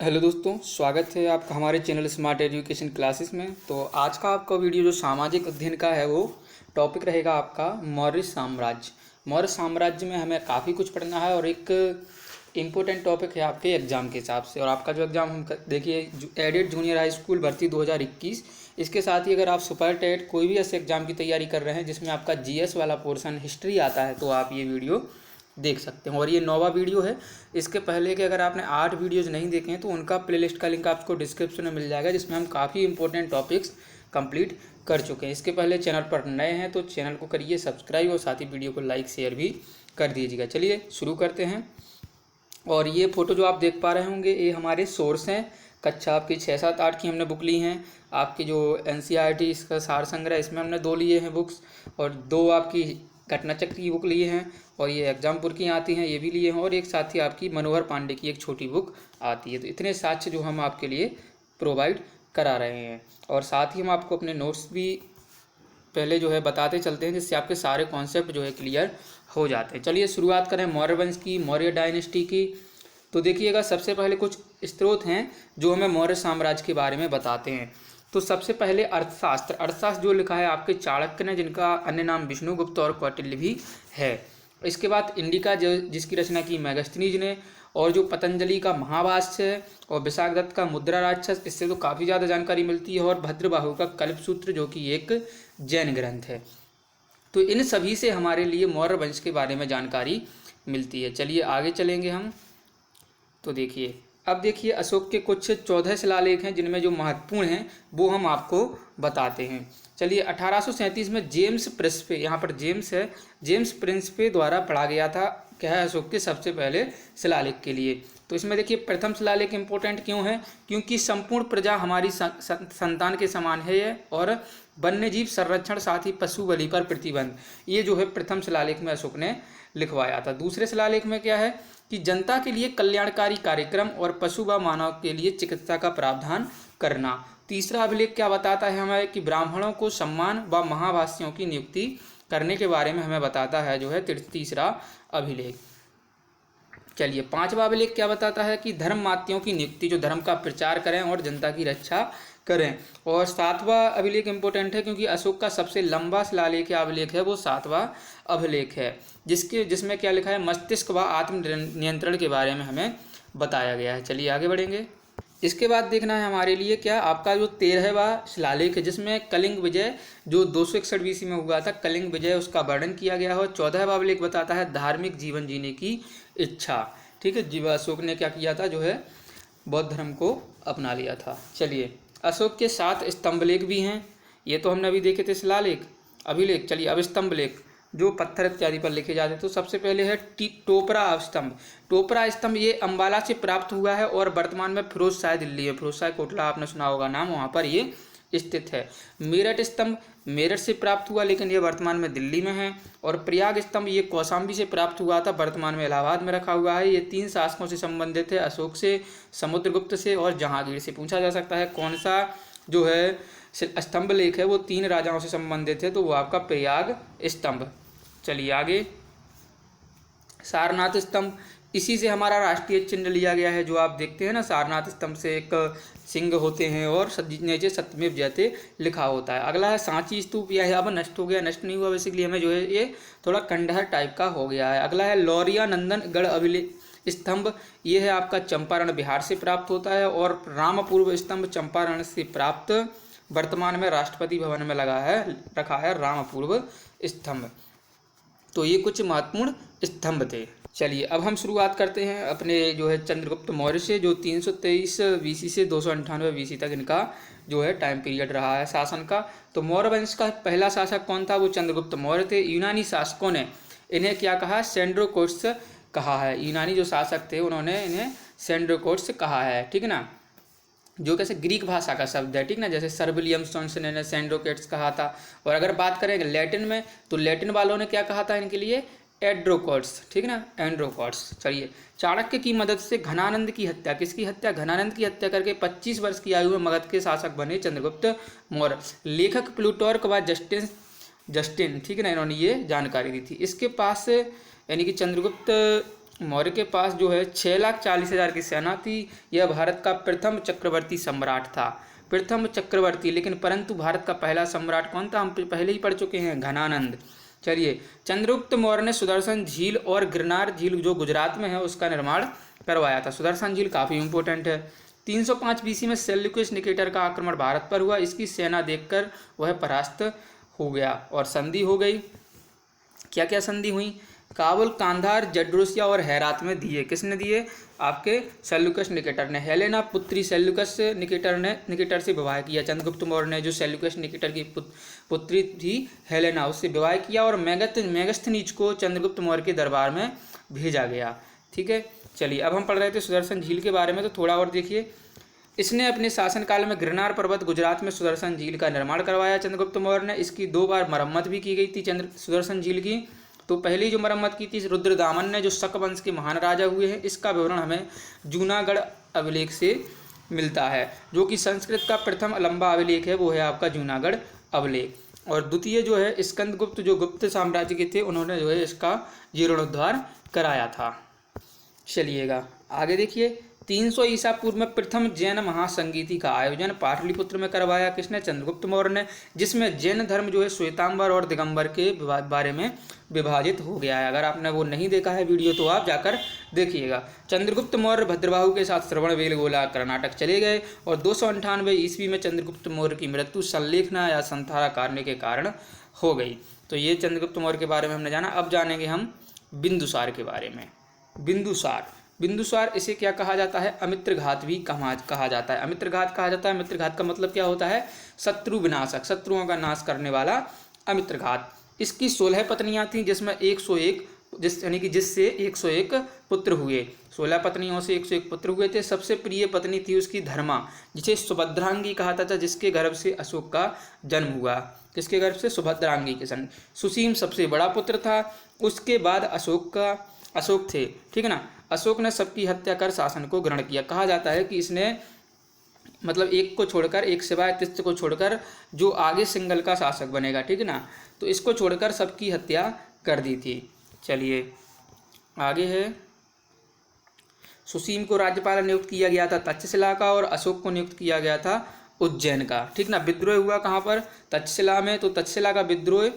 Hello दोस्तों, स्वागत है आपका हमारे चैनल स्मार्ट एजुकेशन क्लासेस में। तो आज का आपका वीडियो जो सामाजिक अध्ययन का है वो टॉपिक रहेगा आपका मौर्य साम्राज्य। मौर्य साम्राज्य में हमें काफ़ी कुछ पढ़ना है और एक इम्पोर्टेंट टॉपिक है आपके एग्ज़ाम के हिसाब से। और आपका जो एग्ज़ाम हम देखिए एडेड जूनियर हाई स्कूल भर्ती 2021, इसके साथ ही अगर आप सुपर टेट कोई भी ऐसे एग्ज़ाम की तैयारी कर रहे हैं जिसमें आपका जीएस वाला पोर्शन हिस्ट्री आता है तो आप ये वीडियो देख सकते हैं। और ये 9वां वीडियो है। इसके पहले के अगर आपने 8 वीडियोज़ नहीं देखे हैं तो उनका प्लेलिस्ट का लिंक आपको डिस्क्रिप्शन में मिल जाएगा, जिसमें हम काफ़ी इंपॉर्टेंट टॉपिक्स कंप्लीट कर चुके हैं। इसके पहले चैनल पर नए हैं तो चैनल को करिए सब्सक्राइब और साथ ही वीडियो को लाइक शेयर भी कर दीजिएगा। चलिए शुरू करते हैं। और ये फ़ोटो जो आप देख पा रहे होंगे ये हमारे सोर्स हैं। कक्षा आपकी 6, 7, 8 की हमने बुक ली हैं। आपकी जो एनसीईआरटी इसका सार संग्रह इसमें हमने 2 लिए हैं बुक्स, और 2 आपकी घटना चक्र की बुक लिए हैं, और ये एग्जामपुर की आती हैं ये भी लिए हैं, और एक साथ ही आपकी मनोहर पांडे की एक छोटी बुक आती है। तो इतने साक्ष्य जो हम आपके लिए प्रोवाइड करा रहे हैं, और साथ ही हम आपको अपने नोट्स भी पहले जो है बताते चलते हैं, जिससे आपके सारे कॉन्सेप्ट जो है क्लियर हो जाते हैं। चलिए शुरुआत करें मौर्य वंश की, मौर्य डायनेस्टी की। तो देखिएगा सबसे पहले कुछ स्रोत हैं जो हमें मौर्य साम्राज्य के बारे में बताते हैं। तो सबसे पहले अर्थशास्त्र जो लिखा है आपके चाणक्य ने, जिनका अन्य नाम विष्णुगुप्त और कौटिल्य भी है। इसके बाद इंडिका जिसकी रचना की मेगस्थनीज ने, और जो पतंजलि का महाभाष्य है, और विशाखदत्त का मुद्रा राक्षस, इससे तो काफ़ी ज़्यादा जानकारी मिलती है, और भद्रबाहु का कल्पसूत्र जो कि एक जैन ग्रंथ है। तो इन सभी से हमारे लिए मौर्य वंश के बारे में जानकारी मिलती है। चलिए आगे चलेंगे हम। तो देखिए अब देखिए अशोक के कुछ 14 शिलालेख हैं जिनमें जो महत्वपूर्ण हैं वो हम आपको बताते हैं। चलिए 1837 में जेम्स प्रिंसपे, यहाँ पर जेम्स है, जेम्स प्रिंसपे द्वारा पढ़ा गया था क्या है अशोक के सबसे पहले शिलालेख के लिए। तो इसमें देखिए प्रथम शिलालेख इंपॉर्टेंट क्यों है, क्योंकि संपूर्ण प्रजा हमारी संतान के समान है, और वन्यजीव संरक्षण साथ ही पशु बलि पर प्रतिबंध, ये जो है प्रथम शिलालेख में अशोक ने लिखवाया था। दूसरे शिलालेख में क्या है कि जनता के लिए कल्याणकारी कार्यक्रम और पशु व मानव के लिए चिकित्सा का प्रावधान करना। तीसरा अभिलेख क्या बताता है हमें कि ब्राह्मणों को सम्मान व महाभाष्यों की नियुक्ति करने के बारे में हमें बताता है जो है तीसरा अभिलेख। चलिए 5वां अभिलेख क्या बताता है कि धर्ममात्यों की नियुक्ति, जो धर्म का प्रचार करें और जनता की रक्षा करें। और 7वां अभिलेख इंपॉर्टेंट है क्योंकि अशोक का सबसे लंबा शिलालेख या अभिलेख है वो 7वां अभिलेख है, जिसमें क्या लिखा है मस्तिष्क व आत्म नियंत्रण के बारे में हमें बताया गया है। चलिए आगे बढ़ेंगे। इसके बाद देखना है हमारे लिए क्या आपका जो 13वां शिलालेख है, जिसमें कलिंग विजय जो 261 BC में हुआ था, कलिंग विजय उसका वर्णन किया गया है। 14वां अभिलेख बताता है धार्मिक जीवन जीने की इच्छा। ठीक है, जीवा अशोक ने क्या किया था जो है बौद्ध धर्म को अपना लिया था। चलिए अशोक के 7 स्तंभलेख भी हैं, ये तो हमने अभी देखे थे शिलालेख अभिलेख। चलिए अब स्तंभलेख जो पत्थर इत्यादि पर लिखे जाते हैं। तो सबसे पहले है टोपरा स्तंभ। टोपरा स्तंभ ये अंबाला से प्राप्त हुआ है और वर्तमान में फिरोजशाह दिल्ली है, फिरोजशाह कोटला आपने सुना होगा नाम, वहाँ पर ये स्थित है। मेरठ स्तंभ मेरठ से प्राप्त हुआ लेकिन ये वर्तमान में दिल्ली में है। और प्रयाग स्तंभ ये कौशाम्बी से प्राप्त हुआ था, वर्तमान में इलाहाबाद में रखा हुआ है। ये 3 शासकों से संबंधित है, अशोक से, समुद्रगुप्त से और जहांगीर से। पूछा जा सकता है कौन सा जो है स्तंभ लेख है वो 3 राजाओं से संबंधित है, तो वो आपका प्रयाग स्तंभ। चलिए आगे सारनाथ स्तंभ, इसी से हमारा राष्ट्रीय चिन्ह लिया गया है, जो आप देखते हैं ना सारनाथ स्तंभ से एक सिंह होते हैं और नीचे सत्यमेव जयते लिखा होता है। अगला है सांची स्तूप, यह अब नष्ट हो गया, नष्ट नहीं हुआ बेसिकली, हमें जो है ये थोड़ा खंडहर टाइप का हो गया है। अगला है लौरिया नंदन गढ़ अभिलेख स्तंभ, ये है आपका चंपारण बिहार से प्राप्त होता है। और रामपूर्व स्तंभ चंपारण से प्राप्त, वर्तमान में राष्ट्रपति भवन में रखा है रामपूर्व स्तंभ। तो ये कुछ महत्वपूर्ण स्तंभ थे। चलिए अब हम शुरुआत करते हैं अपने जो है चंद्रगुप्त मौर्य से, जो 323 BC से 298 BC तक इनका जो है टाइम पीरियड रहा है शासन का। तो मौर्य वंश का पहला शासक कौन था, वो चंद्रगुप्त मौर्य थे। यूनानी शासकों ने इन्हें क्या कहा, सेंड्रोकोट्स कहा है। यूनानी जो शासक थे उन्होंने इन्हें सेंड्रोकोट्स कहा है, ठीक है ना, जो कैसे ग्रीक भाषा का शब्द है, ठीक ना, जैसे सर विलियम जॉनसन ने सेंड्रोकेट्स कहा था। और अगर बात करें लैटिन में तो लैटिन वालों ने क्या कहा था इनके लिए, एड्रोकोट्स, ठीक ना, एंड्रोकोट्स। चलिए चाणक्य की मदद से घनानंद की हत्या, किसकी हत्या, घनानंद की हत्या करके 25 वर्ष की आयु में मगध के शासक बने चंद्रगुप्त मौर्य। लेखक प्लूटोर्क व जस्टिन, ठीक है ना, इन्होंने ये जानकारी दी थी। इसके पास यानी कि चंद्रगुप्त मौर्य के पास जो है 6,40,000 की सेना थी। यह भारत का प्रथम चक्रवर्ती सम्राट था, प्रथम चक्रवर्ती। लेकिन परंतु भारत का पहला सम्राट कौन था, हम पहले ही पढ़ चुके हैं, घनानंद। चलिए, चंद्रगुप्त मौर्य ने सुदर्शन झील और गिरनार झील जो गुजरात में है उसका निर्माण करवाया था। सुदर्शन झील काफ़ी इंपॉर्टेंट है। 305 बीसी में सेल्यूकस निकेटर का आक्रमण भारत पर हुआ। इसकी सेना देखकर वह परास्त हो गया और संधि हो गई। क्या क्या संधि हुई, काबुल, कांधार, जड्रोसिया और हेरात में दिए। किसने दिए, आपके सेल्यूकस निकेटर ने। हेलेना पुत्री सेल्यूकस निकेटर से विवाह किया। चंद्रगुप्त मौर्य ने जो सेल्यूकस निकेटर की पुत्री थी हेलेना, उससे विवाह किया और मेगस्थनीज को चंद्रगुप्त मौर्य के दरबार में भेजा गया। ठीक है, चलिए अब हम पढ़ रहे थे सुदर्शन झील के बारे में, तो थोड़ा और देखिए। इसने अपने शासनकाल में गिरनार पर्वत गुजरात में सुदर्शन झील का निर्माण करवाया चंद्रगुप्त मौर्य ने। इसकी 2 बार मरम्मत भी की गई थी सुदर्शन झील की। तो पहली जो मरम्मत की थी रुद्रदामन ने, जो शक वंश के महान राजा हुए हैं। इसका विवरण हमें जूनागढ़ अभिलेख से मिलता है, जो कि संस्कृत का प्रथम लंबा अभिलेख है, वो है आपका जूनागढ़ अभिलेख। और द्वितीय जो है स्कंदगुप्त, जो गुप्त साम्राज्य के थे, उन्होंने जो है इसका जीर्णोद्धार कराया था। चलिएगा आगे देखिए। 300 ईसा पूर्व में प्रथम जैन महासंगीति का आयोजन पाटलिपुत्र में करवाया। किसने, चंद्रगुप्त मौर्य ने, जिसमें जैन धर्म जो है श्वेतांबर और दिगंबर के बारे में विभाजित हो गया है। अगर आपने वो नहीं देखा है वीडियो तो आप जाकर देखिएगा। चंद्रगुप्त मौर्य भद्रबाहु के साथ श्रवणबेलगोला कर्नाटक चले गए और 298 ईस्वी में चंद्रगुप्त मौर्य की मृत्यु संलेखना या संथारा करने के कारण हो गई। तो ये चंद्रगुप्त मौर्य के बारे में हमने जाना। अब जानेंगे हम बिंदुसार के बारे में। बिंदुसार इसे क्या कहा जाता है, अमित्रघात भी कहा जाता है। अमित्रघात कहा जाता है। मित्रघात का मतलब क्या होता है, शत्रु विनाशक, शत्रुओं का नाश करने वाला अमित्रघात। इसकी 16 पत्नियां थीं, जिसमें 101 यानी कि जिससे 101 पुत्र हुए। 16 पत्नियों से 101 पुत्र हुए थे। सबसे प्रिय पत्नी थी उसकी धर्मा, जिसे सुभद्रांगी कहा था, जिसके गर्भ से अशोक का जन्म हुआ। किसके गर्भ से, सुभद्रांगी के जन्म। सुसीम सबसे बड़ा पुत्र था। उसके बाद अशोक थे, ठीक है ना। अशोक ने सबकी हत्या कर शासन को ग्रहण किया। कहा जाता है कि इसने मतलब एक को छोड़कर, एक सिवाय तिस्त को छोड़कर, जो आगे सिंगल का शासक बनेगा, ठीक है ना, तो इसको छोड़कर सबकी हत्या कर दी थी। चलिए आगे है। सुसीम को राज्यपाल नियुक्त किया गया था तक्षशिला का, और अशोक को नियुक्त किया गया था उज्जैन का, ठीक ना। विद्रोह हुआ कहाँ पर, तक्षशिला में। तो तक्षशिला का विद्रोह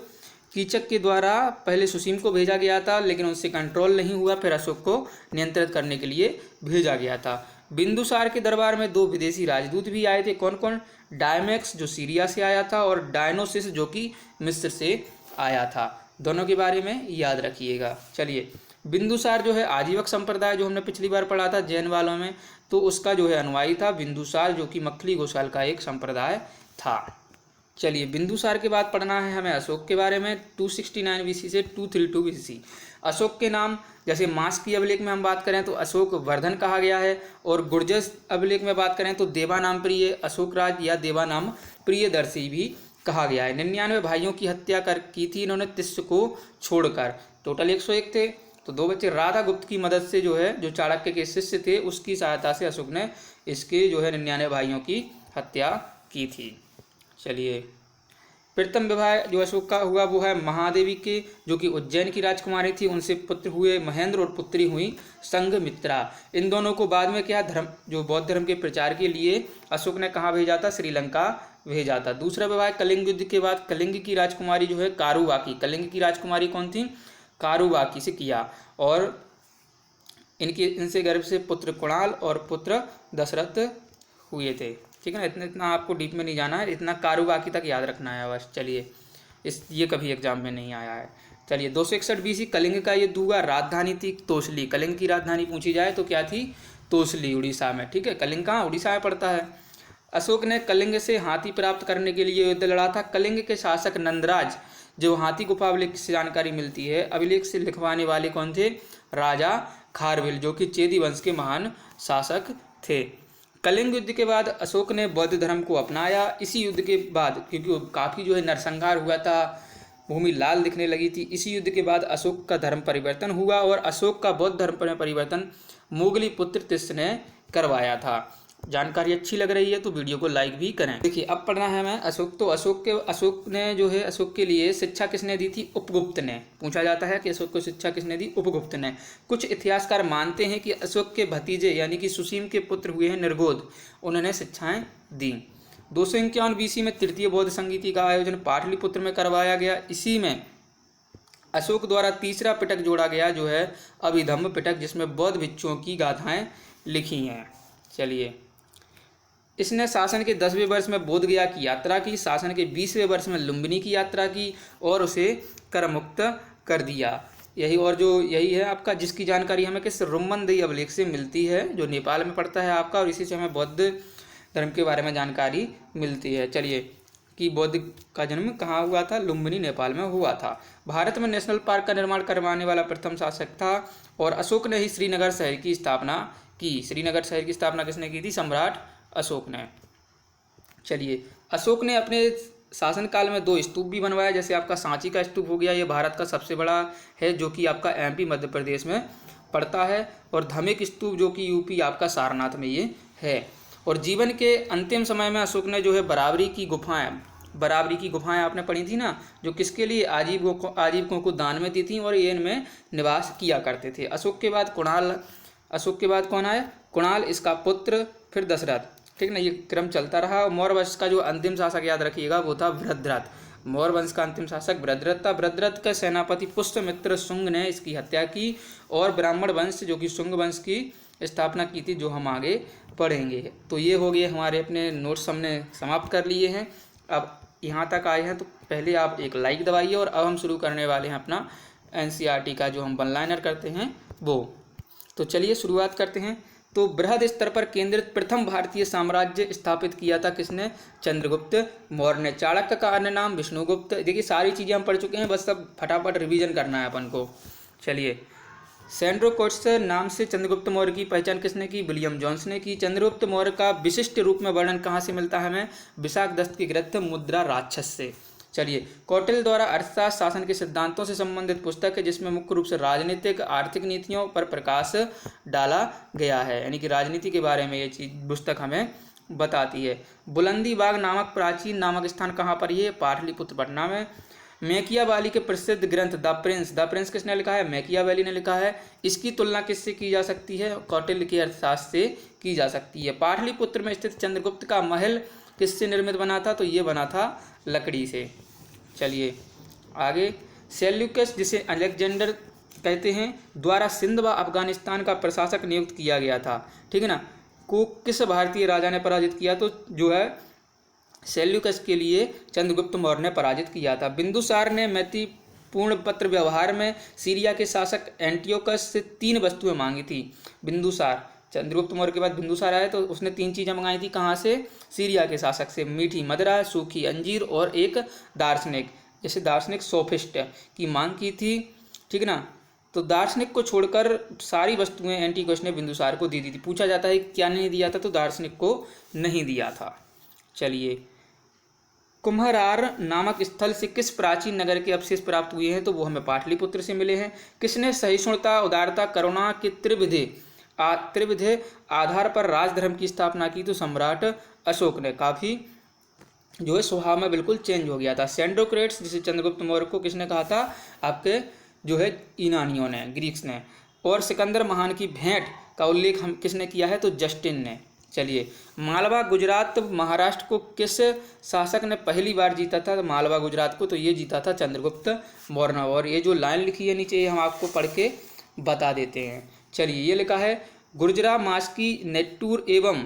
कीचक के द्वारा पहले सुसीम को भेजा गया था, लेकिन उनसे कंट्रोल नहीं हुआ, फिर अशोक को नियंत्रित करने के लिए भेजा गया था। बिंदुसार के दरबार में 2 विदेशी राजदूत भी आए थे। कौन कौन, डायमेक्स जो सीरिया से आया था, और डायनोसिस जो कि मिस्र से आया था। दोनों के बारे में याद रखिएगा। चलिए, बिंदुसार जो है आजीवक संप्रदाय, जो हमने पिछली बार पढ़ा था जैन वालों में, तो उसका जो है अनुयायी था बिंदुसार, जो कि मखली गोसाल का एक संप्रदाय था। चलिए, बिंदुसार के बाद पढ़ना है हमें अशोक के बारे में। 269 बीसी से 232 बीसी। अशोक के नाम, जैसे मास की अभिलेख में हम बात करें तो अशोक वर्धन कहा गया है, और गुर्जस अभिलेख में बात करें तो देवानाम प्रिय अशोक राज या देवानाम प्रियदर्शी भी कहा गया है। 99 भाइयों की हत्या की थी इन्होंने 30 को छोड़कर। टोटल 101 थे। तो 2 बच्चे राधा गुप्त की मदद से जो है, जो चाणक्य के शिष्य थे, उसकी सहायता से अशोक ने इसके जो है 99 भाइयों की हत्या की थी। चलिए, प्रथम विवाह जो अशोक का हुआ वो है महादेवी के, जो कि उज्जैन की राजकुमारी थी। उनसे पुत्र हुए महेंद्र और पुत्री हुई संघमित्रा। इन दोनों को बाद में क्या, धर्म जो बौद्ध धर्म के प्रचार के लिए अशोक ने कहाँ भेजा था, श्रीलंका भेजा था। दूसरा विवाह कलिंग युद्ध के बाद कलिंग की राजकुमारी जो है कारुबाकी, कलिंग की राजकुमारी कौन थी, कारुबाकी से किया, और इनसे गर्भ से पुत्र कुणाल और पुत्र दशरथ हुए थे, ठीक है ना। इतना आपको डीप में नहीं जाना है, इतना कारुबाकी तक याद रखना है बस। चलिए, ये कभी एग्जाम में नहीं आया है। चलिए, 261 बीसी कलिंग का युद्ध हुआ। राजधानी थी तोसली। कलिंग की राजधानी पूछी जाए तो क्या थी, तोसली, उड़ीसा में, ठीक है। कलिंग कहाँ, उड़ीसा में पड़ता है। अशोक ने कलिंग से हाथी प्राप्त करने के लिए युद्ध लड़ा था। कलिंग के शासक नंदराज, जो हाथी गुफा अभिलेख से जानकारी मिलती है, अभिलेख से लिखवाने वाले कौन थे, राजा खारवेल, जो कि चेदी वंश के महान शासक थे। कलिंग युद्ध के बाद अशोक ने बौद्ध धर्म को अपनाया। इसी युद्ध के बाद, क्योंकि काफ़ी जो है नरसंहार हुआ था, भूमि लाल दिखने लगी थी, इसी युद्ध के बाद अशोक का धर्म परिवर्तन हुआ, और अशोक का बौद्ध धर्म में परिवर्तन मुगली पुत्र तिस्त ने करवाया था। जानकारी अच्छी लग रही है तो वीडियो को लाइक भी करें। देखिए अब पढ़ना है हमें अशोक। तो अशोक ने जो है अशोक के लिए शिक्षा किसने दी थी? उपगुप्त ने। पूछा जाता है कि अशोक को शिक्षा किसने दी? उपगुप्त ने। कुछ इतिहासकार मानते हैं कि अशोक के भतीजे यानी कि सुसीम के पुत्र हुए हैं निर्गोध, उन्होंने शिक्षाएं दी। 251 BC में तृतीय बौद्ध संगीति का आयोजन पाटलिपुत्र में करवाया गया। इसी में अशोक द्वारा तीसरा पिटक जोड़ा गया जो है अभिधम्म पिटक, जिसमें बौद्ध भिक्षुओं की गाथाएं लिखी हैं। चलिए, इसने शासन के 10वें वर्ष में बोध गया की यात्रा की, शासन के 20वें वर्ष में लुम्बिनी की यात्रा की और उसे करमुक्त कर दिया। यही है आपका, जिसकी जानकारी हमें किस रुम्मनदेही अभिलेख से मिलती है, जो नेपाल में पड़ता है आपका, और इसी से हमें बौद्ध धर्म के बारे में जानकारी मिलती है। चलिए, कि बौद्ध का जन्म कहाँ हुआ था? लुम्बिनी नेपाल में हुआ था। भारत में नेशनल पार्क का निर्माण करवाने वाला प्रथम शासक था और अशोक ने ही श्रीनगर शहर की स्थापना की। श्रीनगर शहर की स्थापना किसने की थी? सम्राट अशोक ने। चलिए, अशोक ने अपने शासनकाल में 2 स्तूप भी बनवाया, जैसे आपका सांची का स्तूप हो गया, ये भारत का सबसे बड़ा है जो कि आपका MP मध्य प्रदेश में पड़ता है, और धमेक स्तूप जो कि UP आपका सारनाथ में ये है। और जीवन के अंतिम समय में अशोक ने जो है बराबरी की गुफाएं आपने पढ़ी थी ना, जो किसके लिए? आजीवकों को दान में दी थी और ये इनमें निवास किया करते थे। अशोक के बाद कौन आया? कुणाल, इसका पुत्र, फिर दशरथ। ठीक ना, ये क्रम चलता रहा। मौर्य वंश का जो अंतिम शासक याद रखिएगा वो था भद्रथ। मौर्य वंश का अंतिम शासक भद्रथ था। भद्रथ के सेनापति पुष्यमित्र शुंग ने इसकी हत्या की और ब्राह्मण वंश जो कि शुंग वंश की स्थापना की थी, जो हम आगे पढ़ेंगे। तो ये हो गए हमारे अपने नोट्स, हमने समाप्त कर लिए हैं। अब यहाँ तक आए हैं तो पहले आप एक लाइक दबाइए, और अब हम शुरू करने वाले हैं अपना NCERT का जो हम वन लाइनर करते हैं वो। तो चलिए शुरुआत करते हैं। तो बृहद स्तर पर केंद्रित प्रथम भारतीय साम्राज्य स्थापित किया था किसने? चंद्रगुप्त मौर्य ने। चाणक्य का अन्य नाम विष्णुगुप्त। देखिए सारी चीज़ें हम पढ़ चुके हैं, बस सब फटाफट रिवीजन करना है अपन को। चलिए, सैंड्रोकोट्स नाम से चंद्रगुप्त मौर्य की पहचान किसने की? विलियम जोन्स ने की। चंद्रगुप्त मौर्य का विशिष्ट रूप में वर्णन कहाँ से मिलता है हमें? विशाखदत्त के ग्रंथ मुद्रा राक्षस से। चलिए, कौटिल्य द्वारा अर्थशास्त्र शासन के सिद्धांतों से संबंधित पुस्तक है, जिसमें मुख्य रूप से राजनीतिक आर्थिक नीतियों पर प्रकाश डाला गया है, यानी कि राजनीति के बारे में ये चीज पुस्तक हमें बताती है। बुलंदी बाग नामक प्राचीन नामक स्थान कहाँ पर? ये पाटलिपुत्र पटना में। मैकियावेली के प्रसिद्ध ग्रंथ द प्रिंस किसने लिखा है? मैकियावेली ने लिखा है। इसकी तुलना किससे की जा सकती है? कौटिल्य के अर्थशास्त्र से की जा सकती है। पाटलिपुत्र में स्थित चंद्रगुप्त का महल किससे निर्मित बना था? तो ये बना था लकड़ी से। चलिए आगे, सेल्यूकस जिसे अलेक्जेंडर कहते हैं द्वारा सिंध व अफगानिस्तान का प्रशासक नियुक्त किया गया था, ठीक है ना, को किस भारतीय राजा ने पराजित किया? तो जो है सेल्यूकस के लिए चंद्रगुप्त मौर्य ने पराजित किया था। बिंदुसार ने मैत्रीपूर्ण पत्र व्यवहार में सीरिया के शासक एंटियोकस से 3 वस्तुएं मांगी थी। बिंदुसार, चंद्रगुप्त मौर्य के बाद बिंदुसार आए तो उसने 3 चीज़ें मंगाई थी। कहाँ से? सीरिया के शासक से। मीठी मदिरा, सूखी अंजीर और एक दार्शनिक, जैसे दार्शनिक सोफिस्ट की मांग की थी, ठीक ना। तो दार्शनिक को छोड़कर सारी वस्तुएं एंटियोकस ने बिंदुसार को दी थी। पूछा जाता है क्या नहीं दिया था? तो दार्शनिक को नहीं दिया था। चलिए, कुम्हरार नामक स्थल से किस प्राचीन नगर के अवशेष प्राप्त हुए हैं? तो वो हमें पाटलिपुत्र से मिले हैं। किसने सहिष्णुता, उदारता, करुणा के त्रिविध आधार पर राजधर्म की स्थापना की? तो सम्राट अशोक ने। काफ़ी जो है स्वभाव में बिल्कुल चेंज हो गया था। सेंड्रोक्रेट्स जिसे चंद्रगुप्त मौर्य को किसने कहा था? आपके जो है यूनानियों ने, ग्रीक्स ने। और सिकंदर महान की भेंट का उल्लेख हम किसने किया है? तो जस्टिन ने। चलिए, मालवा गुजरात महाराष्ट्र को किस शासक ने पहली बार जीता था? मालवा गुजरात को तो ये जीता था चंद्रगुप्त मौर्य। और ये जो लाइन लिखी है नीचे, ये हम आपको पढ़ के बता देते हैं। चलिए, ये लिखा है गुर्जरा, मास्की, नेट्टूर एवं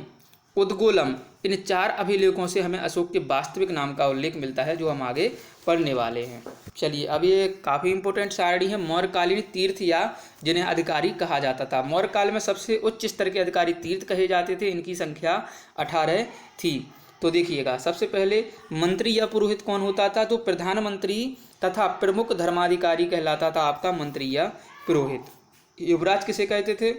उद्गोलम, इन 4 अभिलेखों से हमें अशोक के वास्तविक नाम का उल्लेख मिलता है, जो हम आगे पढ़ने वाले हैं। चलिए, अब ये काफ़ी इंपॉर्टेंट सारणी है। मौर्यकालीन तीर्थ या जिन्हें अधिकारी कहा जाता था। मौर्यकाल में सबसे उच्च स्तर के अधिकारी तीर्थ कहे जाते थे। इनकी संख्या 18 थी। तो देखिएगा, सबसे पहले मंत्री या पुरोहित कौन होता था? तो प्रधानमंत्री तथा प्रमुख धर्माधिकारी कहलाता था आपका मंत्री या पुरोहित। युवराज किसे कहते थे?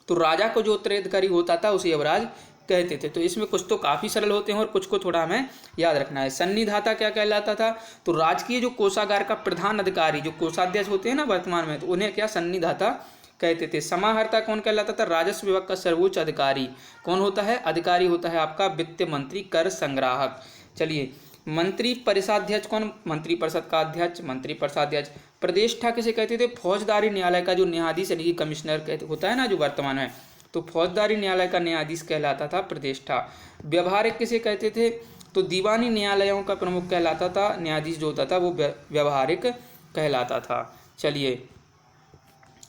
तो राजा को जो उत्तराधिकारी होता था उसे युवराज कहते थे। तो इसमें कुछ तो काफ़ी सरल होते हैं और कुछ को थोड़ा हमें याद रखना है। सन्निधाता क्या कहलाता था? तो राजकीय जो कोषागार का प्रधान अधिकारी, जो कोषाध्यक्ष होते हैं ना वर्तमान में, तो उन्हें क्या सन्निधाता कहते थे। समाहर्ता कौन कहलाता था? राजस्व विभाग का सर्वोच्च अधिकारी कौन होता है? अधिकारी होता है आपका वित्त मंत्री, कर संग्राहक। चलिए, मंत्री परिषदाध्यक्ष कौन? मंत्री परिषद का अध्यक्ष, मंत्री परिषदाध्यक्ष। प्रतिष्ठा किसे कहते थे? फौजदारी न्यायालय का जो न्यायाधीश यानी कि कमिश्नर कहते होता है ना जो वर्तमान में, तो फौजदारी न्यायालय का न्यायाधीश कहलाता था प्रतिष्ठा। व्यवहारिक किसे कहते थे? तो दीवानी न्यायालयों का प्रमुख कहलाता था, न्यायाधीश जो होता था वो व्यवहारिक कहलाता था। चलिए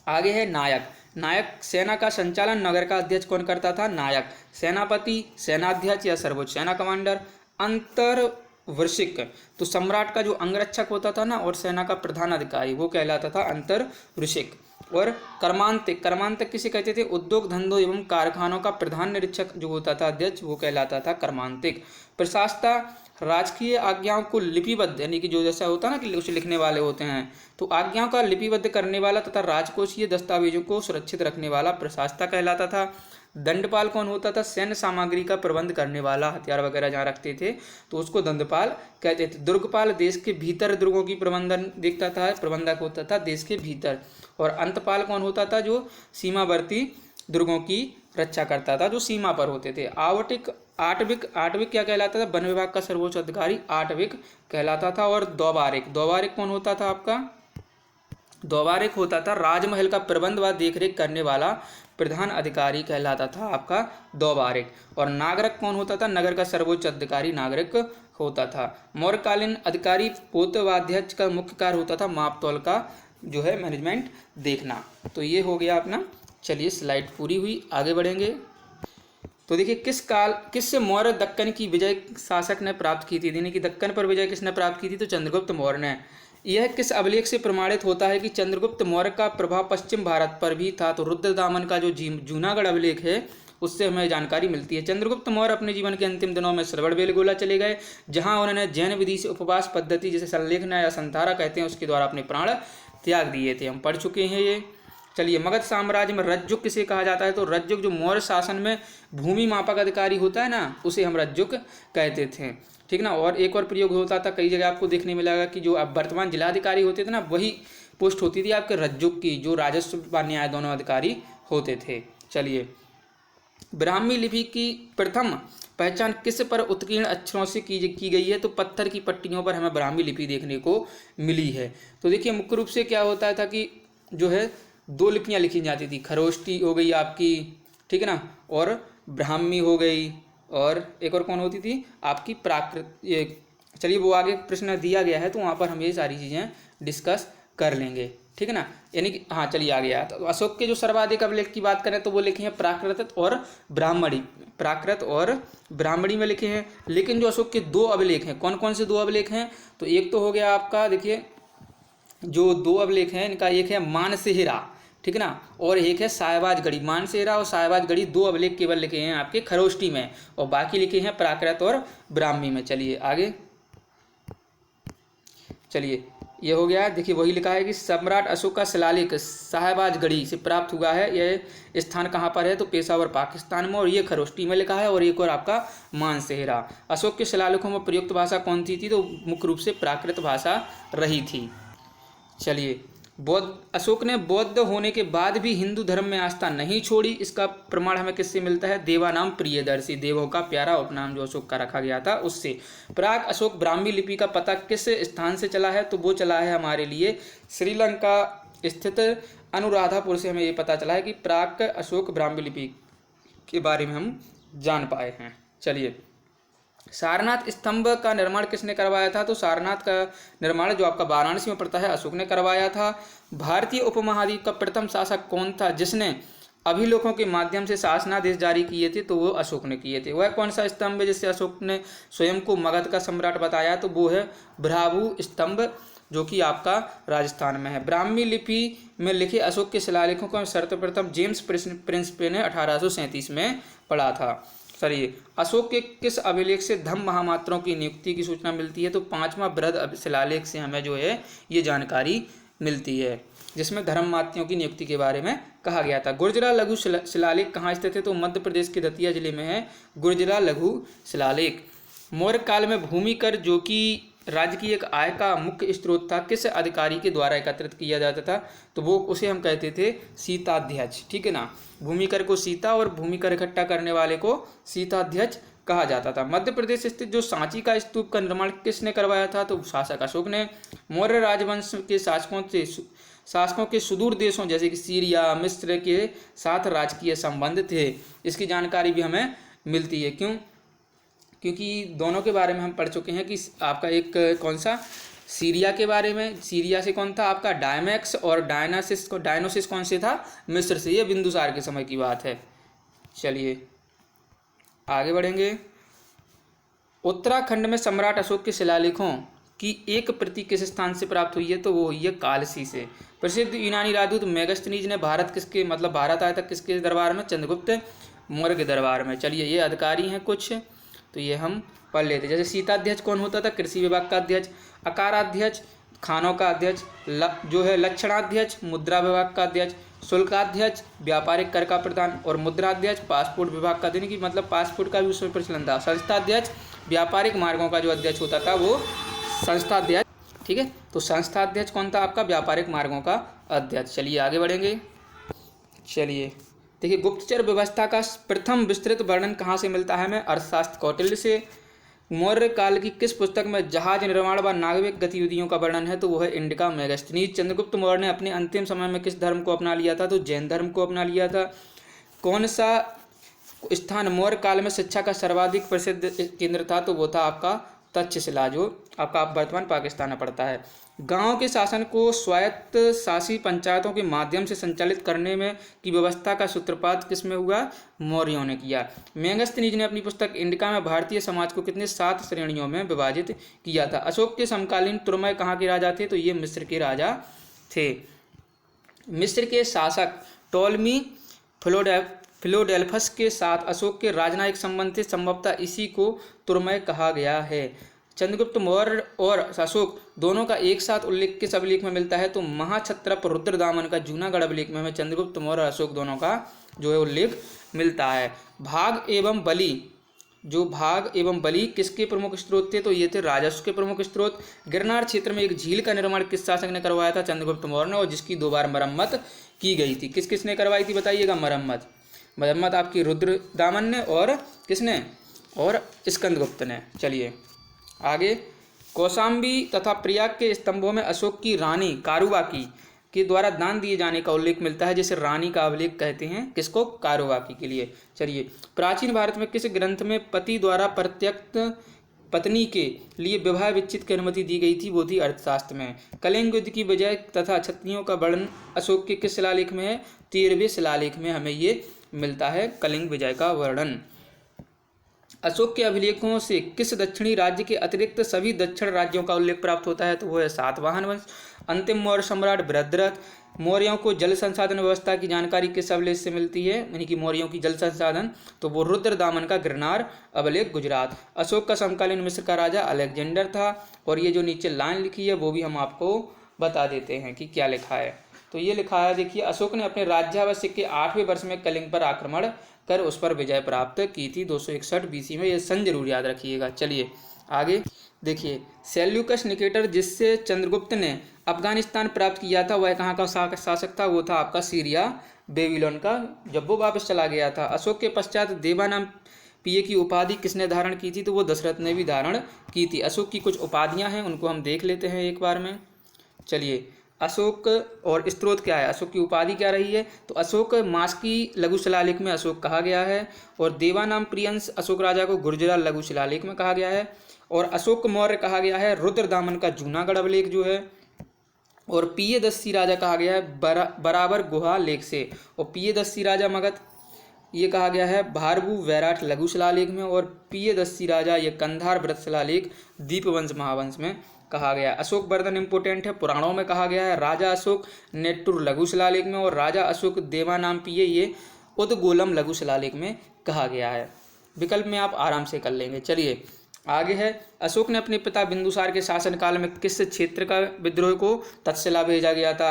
आगे है नायक। नायक सेना का संचालन नगर का अध्यक्ष कौन करता था? नायक। सेनापति, सेनाध्यक्ष या सर्वोच्च सेना कमांडर। अंतर्वृशिक, तो सम्राट का जो अंगरक्षक होता था ना और सेना का प्रधान अधिकारी वो कहलाता था अंतर्वृशिक। और कर्मांतक, कर्मांतक किसे कहते थे? उद्योग धंधों एवं कारखानों का प्रधान निरीक्षक जो होता था अध्यक्ष वो कहलाता था कर्मांतिक। प्रशासता, राजकीय आज्ञाओं को लिपिबद्ध यानी कि जो जैसा होता है ना कि उसे लिखने वाले होते हैं, तो आज्ञाओं का लिपिबद्ध करने वाला तथा राजकोषीय दस्तावेजों को सुरक्षित रखने वाला प्रशासता कहलाता था। दंडपाल कौन होता था? सैन्य सामग्री का प्रबंध करने वाला, हथियार वगैरह जहाँ रखते थे तो उसको दंडपाल कहते थे। दुर्गपाल देश के भीतर दुर्गों की प्रबंधन देखता था, प्रबंधक होता था देश के भीतर। और अंतपाल कौन होता था? जो सीमावर्ती दुर्गों की रक्षा करता था जो सीमा पर होते थे। आटविक, आटविक क्या कहलाता था? वन विभाग का सर्वोच्च अधिकारी आटविक कहलाता था। और दोबारिक, दोबारिक कौन होता था आपका? दोबारिक होता था राजमहल का प्रबंध व देखरेख करने वाला प्रधान अधिकारी कहलाता था आपका दोबारिक। और नागरिक कौन होता था? नगर का सर्वोच्च अधिकारी नागरिक होता था। मौर्यकालीन अधिकारी पोतवाध्यक्ष का मुख्य कार्य होता था मापतौल का जो है मैनेजमेंट देखना। तो ये हो गया अपना। चलिए स्लाइड पूरी हुई, आगे बढ़ेंगे। तो देखिए किससे मौर्य दक्कन की विजय शासक ने प्राप्त की थी? यानी कि दक्कन पर विजय किसने प्राप्त की थी? तो चंद्रगुप्त मौर्य ने। यह किस अभिलेख से प्रमाणित होता है कि चंद्रगुप्त मौर्य का प्रभाव पश्चिम भारत पर भी था? तो रुद्रदामन का जो जूनागढ़ अभिलेख है उससे हमें जानकारी मिलती है। चंद्रगुप्त मौर्य अपने जीवन के अंतिम दिनों में श्रवणबेलगोला चले गए, जहां उन्होंने जैन विधि से उपवास पद्धति जिसे संलेखना या संतारा कहते हैं उसके द्वारा अपने प्राण त्याग दिए थे। हम पढ़ चुके हैं ये। चलिए, मगध साम्राज्य में रज्जुक किसे कहा जाता है? तो रज्जुक जो मौर्य शासन में भूमि मापक अधिकारी होता है ना उसे हम रज्जुक कहते थे, ठीक ना। और एक और प्रयोग होता था, कई जगह आपको देखने मिलेगा कि जो अब वर्तमान जिलाधिकारी होते थे ना वही पोस्ट होती थी आपके रज्जुक की, जो राजस्व व न्याय दोनों अधिकारी होते थे। चलिए, ब्राह्मी लिपि की प्रथम पहचान किस पर उत्कीर्ण अक्षरों से की गई है? तो पत्थर की पट्टियों पर हमें ब्राह्मी लिपि देखने को मिली है। तो देखिए मुख्य रूप से क्या होता था कि जो है दो लिपियां लिखी जाती थी, खरोष्टी हो गई आपकी, ठीक है ना, और ब्राह्मी हो गई, और एक और कौन होती थी आपकी प्राकृत। चलिए वो आगे प्रश्न दिया गया है तो वहाँ पर हम ये सारी चीज़ें डिस्कस कर लेंगे, ठीक है ना। यानी कि हाँ चलिए आ गया। तो अशोक के जो सर्वाधिक अभिलेख की बात करें तो वो लिखे हैं प्राकृत और ब्राह्मणी, प्राकृत और ब्राह्मणी में लिखे हैं। लेकिन जो अशोक के दो अभिलेख हैं, कौन कौन से दो अभिलेख हैं? तो एक तो हो गया आपका, देखिए जो दो अभिलेख हैं इनका, एक है मानसेहरा, ठीक है ना, और एक है सायबाजगढ़ी। मानसेहरा और सायबाजगढ़ी दो अभिलेख केवल लिखे हैं आपके खरोष्टी में, और बाकी लिखे हैं प्राकृत और ब्राह्मी में। चलिए आगे, चलिए ये हो गया। देखिए वही लिखा है कि सम्राट अशोक का शिलालेख साहबाजगढ़ी से प्राप्त हुआ है। यह स्थान कहाँ पर है? तो पेशावर पाकिस्तान में, और ये खरोष्टी में लिखा है, और एक और आपका मानसेहरा। अशोक के शिलालेखों में प्रयुक्त भाषा कौन सी थी? तो मुख्य रूप से प्राकृत भाषा रही थी। चलिए, अशोक ने बौद्ध होने के बाद भी हिंदू धर्म में आस्था नहीं छोड़ी। इसका प्रमाण हमें किससे मिलता है? देवानाम प्रियदर्शी, देवों का प्यारा उपनाम जो अशोक का रखा गया था उससे। प्राग अशोक ब्राह्मी लिपि का पता किस स्थान से चला है? तो वो चला है हमारे लिए श्रीलंका स्थित अनुराधापुर से। हमें ये पता चला है कि प्राग अशोक ब्राह्मी लिपि के बारे में हम जान पाए हैं। चलिए, सारनाथ स्तंभ का निर्माण किसने करवाया था? तो सारनाथ का निर्माण जो आपका वाराणसी में पड़ता है अशोक ने करवाया था। भारतीय उपमहाद्वीप का प्रथम शासक कौन था जिसने अभिलेखों के माध्यम से शासनादेश जारी किए थे? तो वो अशोक ने किए थे। वह कौन सा स्तंभ है जिससे अशोक ने स्वयं को मगध का सम्राट बताया? तो वो है भ्राभू स्तंभ, जो कि आपका राजस्थान में है। ब्राह्मी लिपि में लिखे अशोक के शिलालेखों का सर्वप्रथम जेम्स प्रिंसपे ने 1837 में पढ़ा था। चलिए, अशोक के किस अभिलेख से धम्म महामात्रों की नियुक्ति की सूचना मिलती है? तो 5वां बृहद शिलालेख से हमें जो है ये जानकारी मिलती है, जिसमें धर्ममात्यों की नियुक्ति के बारे में कहा गया था। गुर्जरा लघु शिलालेख कहाँ स्थित है? तो मध्य प्रदेश के दतिया जिले में है गुर्जरा लघु शिलालेख। मौर्य काल में भूमि कर जो कि राज्य की एक आय का मुख्य स्रोत था, किस अधिकारी के द्वारा एकत्रित किया जाता था, तो वो उसे हम कहते थे सीताध्यक्ष, ठीक है ना। भूमि कर को सीता और भूमि कर इकट्ठा करने वाले को सीताध्यक्ष कहा जाता था। मध्य प्रदेश स्थित जो सांची का स्तूप का निर्माण किसने करवाया था, तो शासक अशोक ने। मौर्य राजवंश के शासकों के सुदूर देशों जैसे कि सीरिया, मिस्र के साथ राजकीय संबंध थे, इसकी जानकारी भी हमें मिलती है। क्यों? क्योंकि दोनों के बारे में हम पढ़ चुके हैं कि आपका एक कौन सा, सीरिया के बारे में, सीरिया से कौन था आपका डायमैक्स, और डायनोसिस कौन से था, मिस्र से। ये बिंदुसार के समय की बात है। चलिए आगे बढ़ेंगे। उत्तराखंड में सम्राट अशोक के शिलालेखों की एक प्रति किस स्थान से प्राप्त हुई है, तो वो हुई है कालसी से। प्रसिद्ध यूनानी राजदूत मेगस्थनीज ने भारत आया था किसके दरबार में, चंद्रगुप्त मौर्य के दरबार में। चलिए ये अधिकारी हैं कुछ, तो ये हम पढ़ लेते। जैसे सीताध्यक्ष कौन होता था, कृषि विभाग का अध्यक्ष। अकाराध्यक्ष खानों का अध्यक्ष, जो है लक्षणाध्यक्ष मुद्रा विभाग का अध्यक्ष। शुल्काध्यक्ष व्यापारिक कर का प्रदान, और मुद्राध्यक्ष पासपोर्ट विभाग का देने की मतलब पासपोर्ट का भी उसमें प्रचलन था। संस्थाध्यक्ष व्यापारिक मार्गों का जो अध्यक्ष होता था वो संस्थाध्यक्ष, ठीक है। तो संस्थाध्यक्ष कौन था आपका, व्यापारिक मार्गों का अध्यक्ष। चलिए आगे बढ़ेंगे। चलिए देखिए, गुप्तचर व्यवस्था का प्रथम विस्तृत वर्णन कहाँ से मिलता है हमें, अर्थशास्त्र कौटिल्य से। मौर्य काल की किस पुस्तक में जहाज निर्माण व नागरिक गतिविधियों का वर्णन है, तो वो है इंडिका मेगास्थनीज। चंद्रगुप्त मौर्य ने अपने अंतिम समय में किस धर्म को अपना लिया था, तो जैन धर्म को अपना लिया था। कौन सा स्थान मौर्य काल में शिक्षा का सर्वाधिक प्रसिद्ध केंद्र था, तो वो था आपका तक्षशिला, जो आपका वर्तमान पाकिस्तान में पड़ता है। गांव के शासन को स्वायत्त शासी पंचायतों के माध्यम से संचालित करने में की व्यवस्था का सूत्रपात किसमें हुआ, मौर्यों ने किया। मेगास्थनीज ने अपनी पुस्तक इंडिका में भारतीय समाज को कितने 7 श्रेणियों में विभाजित किया था। अशोक के समकालीन तुर्मय कहाँ के राजा थे, तो ये मिस्र के राजा थे। मिस्र के शासक टॉलमी फिलोडेल्फस के साथ अशोक के राजनयिक संबंध थे, संभवतः इसी को तुर्मय कहा गया है। चंद्रगुप्त मौर्य और अशोक दोनों का एक साथ उल्लेख किस अभिलेख में मिलता है, तो महाक्षत्रप रुद्रदामन का जूनागढ़ अभिलेख में हमें चंद्रगुप्त मौर्य और अशोक दोनों का जो है उल्लेख मिलता है। भाग एवं बलि किसके प्रमुख स्रोत थे, तो ये थे राजस्व के प्रमुख स्रोत। गिरनार क्षेत्र में एक झील का निर्माण किस शासक ने करवाया था, चंद्रगुप्त मौर्य ने, और जिसकी 2 बार मरम्मत की गई थी। किसने करवाई थी बताइएगा, मरम्मत आपकी रुद्रदामन ने, और किसने, और स्कंदगुप्त ने। चलिए आगे। कौशाम्बी तथा प्रयाग के स्तंभों में अशोक की रानी कारुबाकी के द्वारा दान दिए जाने का उल्लेख मिलता है, जिसे रानी का अभिलेख कहते हैं, किसको, कारुबाकी के लिए। चलिए, प्राचीन भारत में किस ग्रंथ में पति द्वारा परित्यक्त पत्नी के लिए विवाह विच्छेद की अनुमति दी गई थी, वो थी अर्थशास्त्र में। कलिंग युद्ध की विजय तथा क्षत्रियों का वर्णन अशोक के किस शिलालेख में है, 13वें शिलालेख में हमें ये मिलता है, कलिंग विजय का वर्णन। अशोक के अभिलेखों से किस दक्षिणी राज्य के अतिरिक्त सभी दक्षिण राज्यों का उल्लेख प्राप्त होता है, तो वो है सातवाहन वंश। अंतिम मौर्य सम्राट बृहद्रथ। मौर्यों को जल संसाधन व्यवस्था की जानकारी किस अभिलेख से मिलती है, यानी कि मौर्यों की जल संसाधन, तो वो रुद्रदामन का गिरनार अभिलेख, गुजरात। अशोक का समकालीन मिस्र का राजा अलेक्जेंडर था, और ये जो नीचे लाइन लिखी है वो भी हम आपको बता देते हैं कि क्या लिखा है। तो ये लिखा है, देखिए, अशोक ने अपने राज्याभिषेक के 8वें वर्ष में कलिंग पर आक्रमण कर उस पर विजय प्राप्त की थी 261 बीसी में। ये सन जरूर याद रखिएगा। चलिए आगे देखिए, सेल्यूकस निकेटर जिससे चंद्रगुप्त ने अफगानिस्तान प्राप्त किया था, वह कहाँ का शासक था, वो था आपका सीरिया बेबीलोन का, जब वो वापस चला गया था। अशोक के पश्चात देवानाम पिए की उपाधि किसने धारण की थी, तो वो दशरथ ने भी धारण की थी। अशोक की कुछ उपाधियाँ हैं, उनको हम देख लेते हैं एक बार में। चलिए, अशोक और स्त्रोत क्या है, अशोक की उपाधि क्या रही है, तो अशोक मास की लघु शिलालेख में अशोक कहा गया है, और देवानाम प्रियंस अशोक राजा को गुर्जरा लघु शिलालेख में कहा गया है, और अशोक मौर्य कहा गया है रुद्रदामन का जूनागढ़ अभिलेख जो है, और पियदस्सी राजा कहा गया है बराबर गुहा लेख से, और पियदस्सी राजा मगध ये कहा गया है भारभू वैराट लघु शिलालेख में, और पियदस्सी राजा ये कंधार व्रत शिलालेख दीपवंश महावंश में कहा गया। अशोक वर्धन इंपोर्टेंट है, पुराणों में कहा गया है, राजा अशोक नेट्टुर लघु शिलालेख में, और राजा अशोक देवानाम पिये ये उदगोलम लघु शिलालेख में कहा गया है। विकल्प में आप आराम से कर लेंगे। चलिए आगे है, अशोक ने अपने पिता बिंदुसार के शासनकाल में किस क्षेत्र का विद्रोह को तक्षशिला भेजा गया था,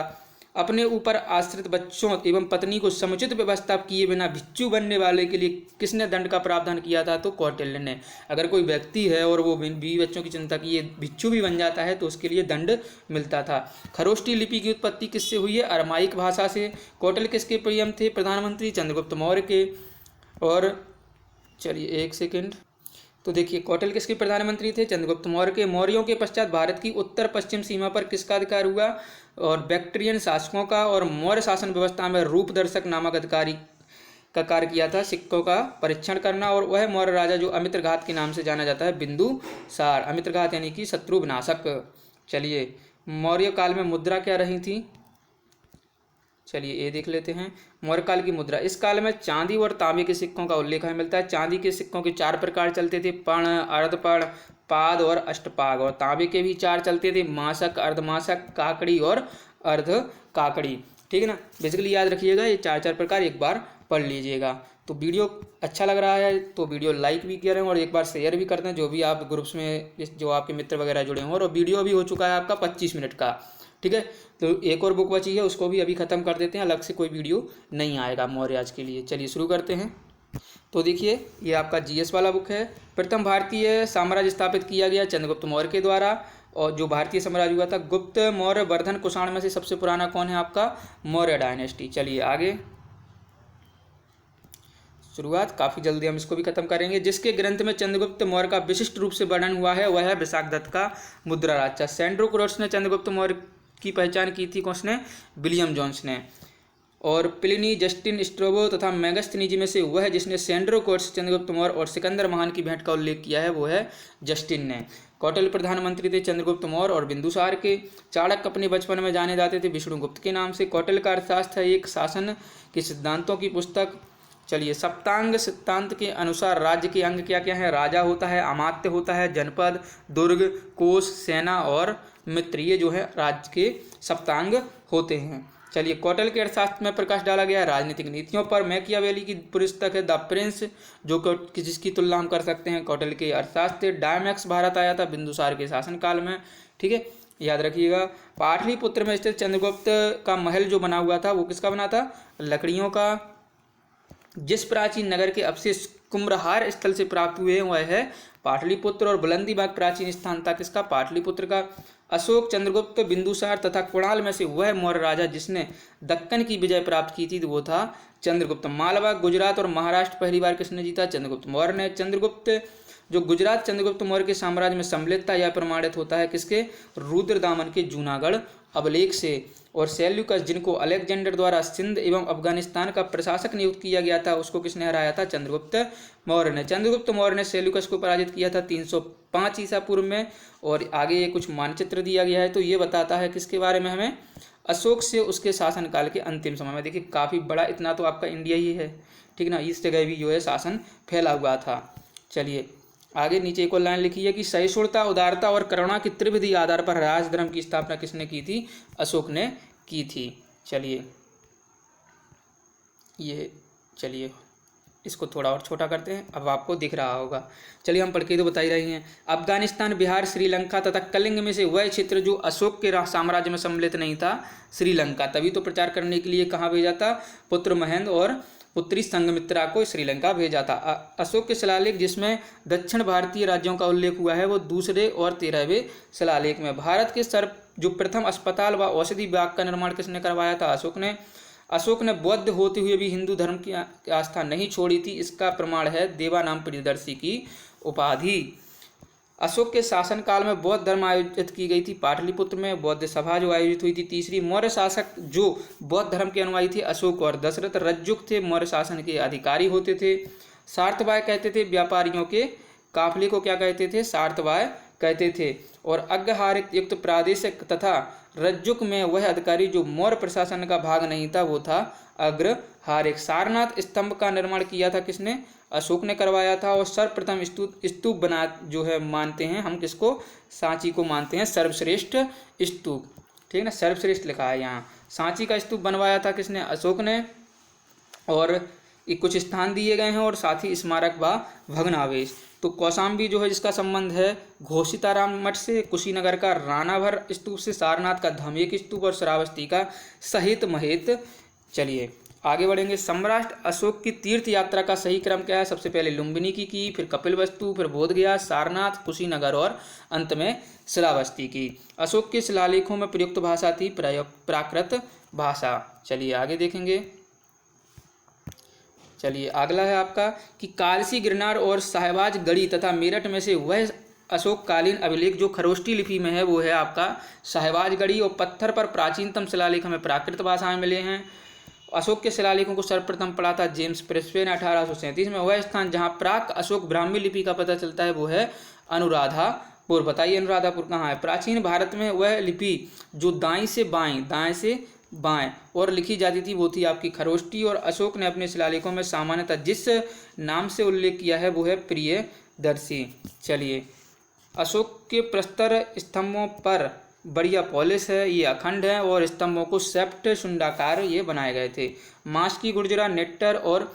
अपने ऊपर आश्रित बच्चों एवं पत्नी को समुचित व्यवस्था किए बिना भिक्षु बनने वाले के लिए किसने दंड का प्रावधान किया था? तो कौटिल्य ने। अगर कोई व्यक्ति है और वो बीवी बच्चों की चिंता की ये भिक्षु भी बन जाता है तो उसके लिए दंड मिलता था। खरोष्ठी लिपि की उत्पत्ति किससे हुई है? अरमाइक भाषा से। कौटिल्य किसके प्रियम थे? प्रधानमंत्री चंद्रगुप्त मौर्य के। और चलिए एक सेकेंड, तो देखिए कौटिल्य किसके प्रधानमंत्री थे? चंद्रगुप्त मौर्य के। मौर्यों के पश्चात भारत की उत्तर पश्चिम सीमा पर किसका अधिकार हुआ? और बैक्ट्रियन शासकों का। और मौर्य शासन व्यवस्था में रूपदर्शक नामक अधिकारी का कार्य किया था सिक्कों का परीक्षण करना। और वह मौर्य राजा जो अमित्रघात के नाम से जाना जाता है, बिंदुसार। अमित्रघात यानी कि शत्रु विनाशक। चलिए मौर्य काल में मुद्रा क्या रही थी? चलिए ये देख लेते हैं। मौर्य काल की मुद्रा, इस काल में चांदी और तांबे के सिक्कों का उल्लेख हमें मिलता है। चांदी के सिक्कों के 4 प्रकार चलते थे, पर्ण, अर्धपर्ण, पाद और अष्टपाग। और तांबे के भी 4 चलते थे, मासक, अर्धमासक, काकड़ी और अर्ध काकड़ी। ठीक है ना, बेसिकली याद रखिएगा ये 4 प्रकार, एक बार पढ़ लीजिएगा। तो वीडियो अच्छा लग रहा है तो वीडियो लाइक भी करें और एक बार शेयर भी कर दें, जो भी आप ग्रुप्स में जो आपके मित्र वगैरह जुड़े हों। और वीडियो भी हो चुका है आपका 25 मिनट का। ठीक है, तो एक और बुक बची है, उसको भी अभी ख़त्म कर देते हैं, अलग से कोई वीडियो नहीं आएगा मौर्य आज के लिए। चलिए शुरू करते हैं। तो देखिए ये आपका जीएस वाला बुक है। प्रथम भारतीय साम्राज्य स्थापित किया गया चंद्रगुप्त मौर्य के द्वारा। और जो भारतीय साम्राज्य हुआ था, गुप्त, मौर्य, वर्धन, कुषाण में से सबसे पुराना कौन है? आपका मौर्य डायनेस्टी। चलिए आगे शुरुआत, काफ़ी जल्दी हम इसको भी खत्म करेंगे। जिसके ग्रंथ में चंद्रगुप्त मौर्य का विशिष्ट रूप से वर्णन हुआ है वह है विशाखदत्त का मुद्रा राजा। सेंड्रो क्रोट्स ने चंद्रगुप्त मौर्य की पहचान की थी, कौन ने? विलियम जोन्स ने। और प्लिनी, जस्टिन, स्ट्रोबो तथा मेगस्थनीज में से वह जिसने सेंड्रो क्रोट्स, चंद्रगुप्त मौर्य और सिकंदर महान की भेंट का उल्लेख किया है वो है जस्टिन ने। कौटिल्य प्रधानमंत्री थे चंद्रगुप्त मौर्य और बिंदुसार के। चाणक्य अपने बचपन में जाने जाते थे विष्णुगुप्त के नाम से। कौटिल्य का अर्थशास्त्र है एक शासन के सिद्धांतों की पुस्तक। चलिए सप्तांग सिद्धांत के अनुसार राज्य के अंग क्या क्या है? राजा होता है, अमात्य होता है, जनपद, दुर्ग, कोष, सेना और मित्र, ये जो है राज्य के सप्तांग होते हैं। चलिए कौटिल्य के अर्थशास्त्र में प्रकाश डाला गया है राजनीतिक नीतियों पर। मैकियावेली की पुस्तक है द प्रिंस, जो जिसकी तुलना हम कर सकते हैं कौटिल्य के अर्थशास्त्र। डायमैक्स भारत आया था बिंदुसार के शासनकाल में। ठीक है, याद रखिएगा। पाटलिपुत्र में स्थित चंद्रगुप्त का महल जो बना हुआ था वो किसका बना था? लकड़ियों का। जिस प्राचीन नगर के अवशेष कुम्भहार स्थल से प्राप्त हुए हैं वह है पाटलिपुत्र। और बुलंदीबाग प्राचीन स्थान था किसका? पाटलिपुत्र का। अशोक, चंद्रगुप्त, बिंदुसार तथा कुणाल में से वह मौर्य राजा जिसने दक्कन की विजय प्राप्त की थी वो था चंद्रगुप्त। मालवा, गुजरात और महाराष्ट्र पहली बार किसने जीता? चंद्रगुप्त मौर्य ने। चंद्रगुप्त जो गुजरात चंद्रगुप्त मौर्य के साम्राज्य में सम्मिलित था यह प्रमाणित होता है किसके? रुद्रदामन के जूनागढ़ अभिलेख से। और सेल्यूकस, जिनको अलेक्जेंडर द्वारा सिंध एवं अफगानिस्तान का प्रशासक नियुक्त किया गया था, उसको किसने हराया था? चंद्रगुप्त मौर्य ने। चंद्रगुप्त मौर्य ने सेल्यूकस को पराजित किया था 305 ईसा पूर्व में। और आगे ये कुछ मानचित्र दिया गया है, तो ये बताता है किसके बारे में हमें? अशोक से उसके शासनकाल के अंतिम समय में। देखिए काफ़ी बड़ा, इतना तो आपका इंडिया ही है, ठीक ना, इस जगह भी जो है शासन फैला हुआ था। चलिए आगे नीचे एक और लाइन लिखी है कि सहिष्णुता, उदारता और करुणा की त्रिविधि आधार पर राजधर्म की स्थापना किसने की थी? अशोक ने की थी। चलिए ये, चलिए इसको थोड़ा और छोटा करते हैं, अब आपको दिख रहा होगा। चलिए हम पढ़ के तो बता ही रही हैं। अफगानिस्तान, बिहार, श्रीलंका तथा कलिंग में से वह क्षेत्र जो अशोक के साम्राज्य में सम्मिलित नहीं था, श्रीलंका। तभी तो प्रचार करने के लिए कहाँ भेजा था? पुत्र महेंद्र और पुत्री संघमित्रा को श्रीलंका भेजा था। अशोक के शिलालेख जिसमें दक्षिण भारतीय राज्यों का उल्लेख हुआ है वो दूसरे और 13वें शिलालेख में। भारत के जो प्रथम अस्पताल व औषधि विभाग का निर्माण किसने करवाया था? अशोक ने। अशोक ने बौद्ध होते हुए भी हिंदू धर्म की आस्था नहीं छोड़ी थी, इसका प्रमाण है देवानाम प्रियदर्शी की उपाधि। अशोक के शासनकाल में बौद्ध धर्म आयोजित की गई थी पाटलिपुत्र में, बौद्ध सभा जो आयोजित हुई थी। तीसरी, मौर्य शासक जो बौद्ध धर्म के अनुयायी थे अशोक और दशरथ रज्जुक थे, मौर्य शासन के अधिकारी होते थे। सार्थवाय कहते थे व्यापारियों के काफिले को, क्या कहते थे? सार्थवाय कहते थे। और अग्रहारिक युक्त प्रादेशिक तथा रज्जुक में वह अधिकारी जो मौर्य प्रशासन का भाग नहीं था वो था अग्रहारिक। सारनाथ स्तंभ का निर्माण किया था किसने? अशोक ने करवाया था। और सर्वप्रथम स्तूप बना जो है मानते हैं हम किसको? सांची को मानते हैं सर्वश्रेष्ठ स्तूप, ठीक है ना, सर्वश्रेष्ठ लिखा है यहाँ। सांची का स्तूप बनवाया था किसने? अशोक ने। और कुछ स्थान दिए गए हैं और साथ ही स्मारक व भग्नावशेष। तो कौशाम्बी जो है जिसका संबंध है घोषिताराम मठ से, कुशीनगर का राणाभर स्तूप से, सारनाथ का धमेक स्तूप और श्रावस्ती का सहित महेत। चलिए आगे बढ़ेंगे। सम्राट अशोक की तीर्थ यात्रा का सही क्रम क्या है? सबसे पहले लुम्बिनी की, फिर कपिलवस्तु, फिर बोधगया, सारनाथ, कुशीनगर और अंत में श्रावस्ती की। अशोक के शिलालेखों में प्रयुक्त भाषा थी प्राकृत भाषा। चलिए आगे देखेंगे। चलिए अगला है आपका कि कालसी, गिरनार और साहिबाज गढ़ी तथा मेरठ में से वह अशोक कालीन अभिलेख जो खरोष्टी लिपि में है वो है आपका साहिबाज गढ़ी, और पत्थर पर प्राचीनतम शिलालेख हमें प्राकृत भाषा में मिले हैं। अशोक के शिलालेखों को सर्वप्रथम पढ़ा था जेम्स प्रिस्वे ने 1837 में। वह स्थान जहाँ प्राक अशोक ब्राह्मी लिपि का पता चलता है वो है अनुराधापुर। बताइए अनुराधापुर कहाँ है? प्राचीन भारत में वह लिपि जो दाएं से बाएं और लिखी जाती थी वो थी आपकी खरोष्टी, और अशोक ने अपने शिलालेखों में सामान्यतः जिस नाम से उल्लेख किया है वो है प्रियदर्शी। चलिए अशोक के प्रस्तर स्तंभों पर बढ़िया पॉलिश है, ये अखंड है और स्तंभों को सेप्ट शुंडाकार ये बनाए गए थे। मास्की, गुर्जरा, नेट्टर और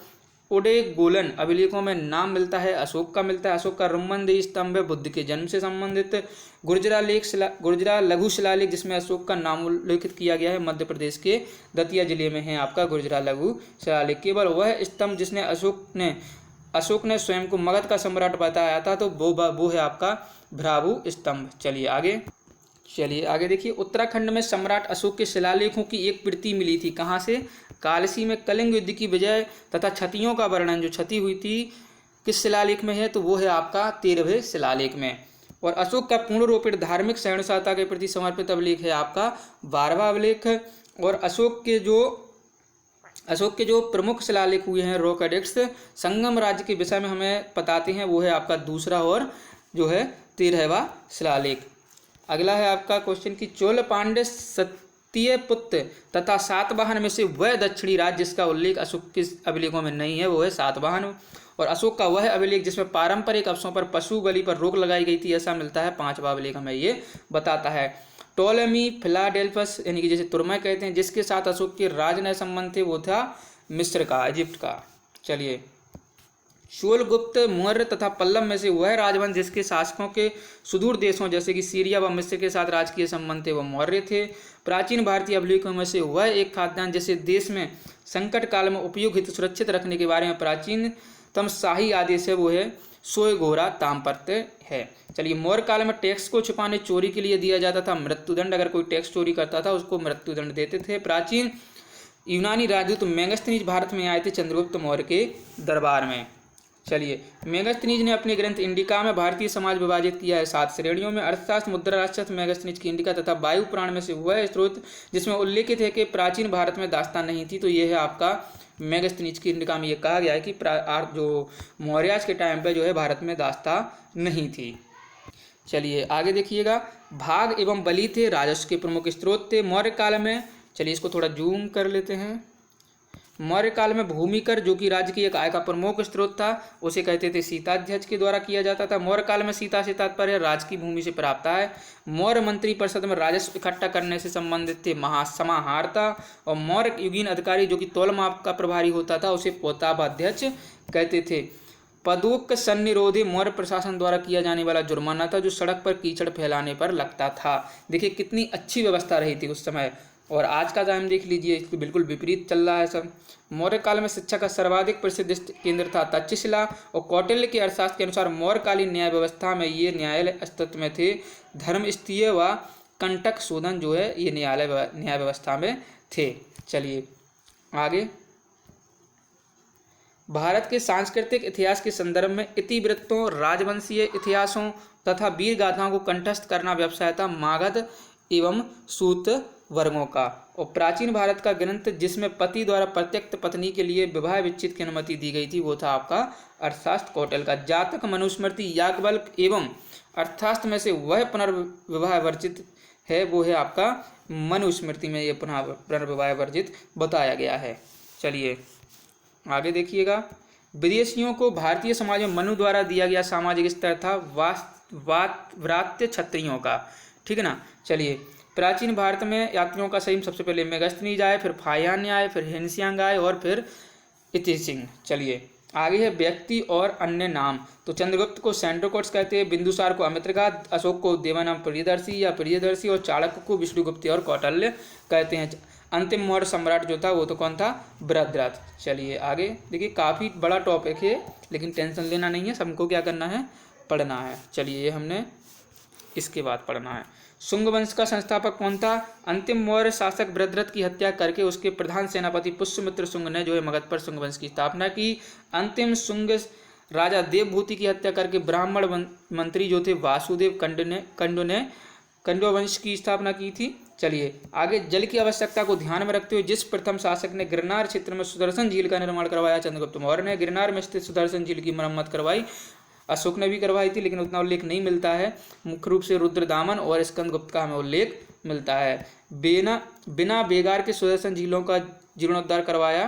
उडेगोलन अभिलेखों में नाम मिलता है अशोक का मिलता है। अशोक का रुम्मनदेही स्तंभ है बुद्ध के जन्म से संबंधित। गुर्जरा लघु शिलालेख जिसमें अशोक का नाम उल्लेखित किया गया है मध्य प्रदेश के दतिया जिले में है आपका गुर्जरा लघु शिलालेख। केवल वह स्तंभ जिसने अशोक ने स्वयं को मगध का सम्राट बताया था तो वो है आपका भ्राभु स्तंभ। चलिए आगे देखिए। उत्तराखंड में सम्राट अशोक के शिलालेखों की एक प्रति मिली थी। कहाँ से? कालसी में। कलिंग युद्ध की विजय तथा क्षतियों का वर्णन, जो क्षति हुई थी किस शिलालेख में है? तो वो है आपका 13वें शिलालेख में। और अशोक का पूर्ण रूपित धार्मिक सहिष्णुता के प्रति समर्पित अभिलेख है आपका 12वां अभिलेख। और अशोक के जो प्रमुख शिलालेख हुए हैं रॉक एडिक्ट्स संगम राज्य के विषय में हमें बताते हैं वो है आपका दूसरा और जो है 13वां शिलालेख। अगला है आपका क्वेश्चन कि चोल पांड्य सत्यपुत्र तथा सातवाहन में से वह दक्षिणी राज्य जिसका उल्लेख अशोक के अभिलेखों में नहीं है वो है सातवाहन। और अशोक का वह अभिलेख जिसमें पारंपरिक अवसरों पर पशु बलि पर रोक लगाई गई थी ऐसा मिलता है 5वां अभिलेख हमें ये बताता है। टोलेमी फिलाडेल्फस यानी कि जैसे तुर्मै कहते हैं जिसके साथ अशोक के राजनय संबंध थे वो था मिस्र का, इजिप्ट का। चलिए शोलगुप्त, मौर्य तथा पल्लव में से वह राजवंश जिसके शासकों के सुदूर देशों जैसे कि सीरिया व मिस्र के साथ राजकीय संबंध थे वह मौर्य थे। प्राचीन भारतीय अभिलेखों में से वह एक खाद्यान्न जैसे देश में संकट काल में उपयोग हित सुरक्षित रखने के बारे में प्राचीनतम शाही आदेश है वो है सोयगोरा ताम्रपत्र है। चलिए मौर्य काल में टैक्स को छुपाने चोरी के लिए दिया जाता था मृत्युदंड। अगर कोई टैक्स चोरी करता था उसको मृत्युदंड देते थे। प्राचीन यूनानी राजदूत मेगास्थनीज भारत में आए थे चंद्रगुप्त मौर्य के दरबार में। चलिए मेगास्थनीज ने अपने ग्रंथ इंडिका में भारतीय समाज विभाजित किया है 7 श्रेणियों में। अर्थशास्त्र, मुद्रा राजशास्त्र, मेगास्थनीज की इंडिका तथा वायु पुराण में से वह स्रोत जिसमें उल्लेखित है कि प्राचीन भारत में दास्तान नहीं थी तो यह है आपका मेगास्थनीज की इंडिका में। यह कहा गया है कि जो मौर्याज के टाइम पे जो है भारत में दास्तान नहीं थी। चलिए आगे देखिएगा। भाग एवं बलि थे राजस्व के प्रमुख स्रोत थे मौर्य काल में। चलिए इसको थोड़ा जूम कर लेते हैं। मौर्य काल में भूमि कर जो कि राज्य की एक आय का प्रमुख स्रोत था उसे कहते थे सीताध्यक्ष के द्वारा किया जाता था। मौर्य काल में सीता से तात्पर्य राज की भूमि से प्राप्त है। मौर्य मंत्री परिषद में राजस्व इकट्ठा करने से संबंधित थे समाहर्ता। और मौर्य युगीन अधिकारी जो कि तौल माप का प्रभारी होता था उसे पोतापाध्यक्ष कहते थे। पदोक सन्निरोधी मौर्य प्रशासन द्वारा किया जाने वाला जुर्माना था जो सड़क पर कीचड़ फैलाने पर लगता था। देखिए कितनी अच्छी व्यवस्था रही थी उस समय। और आज का टाइम देख लीजिए इसके बिल्कुल विपरीत चल रहा है सब। मौर्य काल में शिक्षा का सर्वाधिक प्रसिद्ध केंद्र था तक्षशिला। और कौटिल्य के अर्थशास्त्र के अनुसार मौर्यकालीन न्याय व्यवस्था में ये न्यायालय अस्तित्व में थे। धर्मस्थीय व कंटक शोधन जो है ये न्याय व्यवस्था में थे। चलिए आगे। भारत के सांस्कृतिक इतिहास के संदर्भ में इतिवृत्तों, राजवंशीय इतिहासों तथा वीर गाथाओं को कंठस्थ करना व्यवसाय था मागध एवं सूत वर्गों का। और प्राचीन भारत का ग्रंथ जिसमें पति द्वारा प्रत्यक्त पत्नी के लिए विवाह विच्छेद की अनुमति दी गई थी वो था आपका अर्थशास्त्र कौटिल्य का। जातक, मनुस्मृति, याज्ञवल्क्य एवं अर्थशास्त्र में से वह पुनर्विवाह वर्जित है वो है आपका मनुस्मृति में ये पुनर्विवाह वर्जित बताया गया है। चलिए आगे देखिएगा। विदेशियों को भारतीय समाज में मनु द्वारा दिया गया सामाजिक स्तर था व्रात्य क्षत्रियों का, ठीक है ना। चलिए प्राचीन भारत में यात्रियों का सही सबसे पहले मेगास्थनीज आए, फिर फाहियान आए, फिर हेनसियांग आए और फिर इति सिंह। चलिए आगे है व्यक्ति और अन्य नाम। तो चंद्रगुप्त को सेंड्रोकोट्स कहते हैं, बिंदुसार को अमित्रघात, अशोक को देवानाम प्रियदर्शी या प्रियदर्शी, और चाणक्य को विष्णुगुप्त और कौटिल्य कहते हैं। अंतिम मौर्य सम्राट जो था वो तो कौन था? बृहद्रथ। चलिए आगे देखिए, काफ़ी बड़ा टॉपिक है लेकिन टेंशन लेना नहीं है, सबको क्या करना है? पढ़ना है। चलिए ये हमने इसके बाद पढ़ना है। शुंग वंश का संस्थापक कौन था? अंतिम मौर्य शासक बृहद्रथ की हत्या करके उसके प्रधान सेनापति पुष्यमित्र शुंग ने जो है मगध पर शुंग वंश की स्थापना की। अंतिम शुंग राजा देवभूति की हत्या करके ब्राह्मण मंत्री जो थे वासुदेव कंडो ने कंडो वंश की स्थापना की थी। चलिए आगे, जल की आवश्यकता को ध्यान में रखते हुए जिस प्रथम शासक ने गिरनार क्षेत्र में सुदर्शन झील का निर्माण करवाया? चंद्रगुप्त मौर्य ने। गिरनार में स्थित सुदर्शन झील की मरम्मत करवाई? अशोक ने भी करवाई थी लेकिन उतना उल्लेख नहीं मिलता है। मुख्य रूप से रुद्रदामन और स्कंदगुप्त का हमें उल्लेख मिलता है। बिना बेगार के सुदर्शन झीलों का जीर्णोद्धार करवाया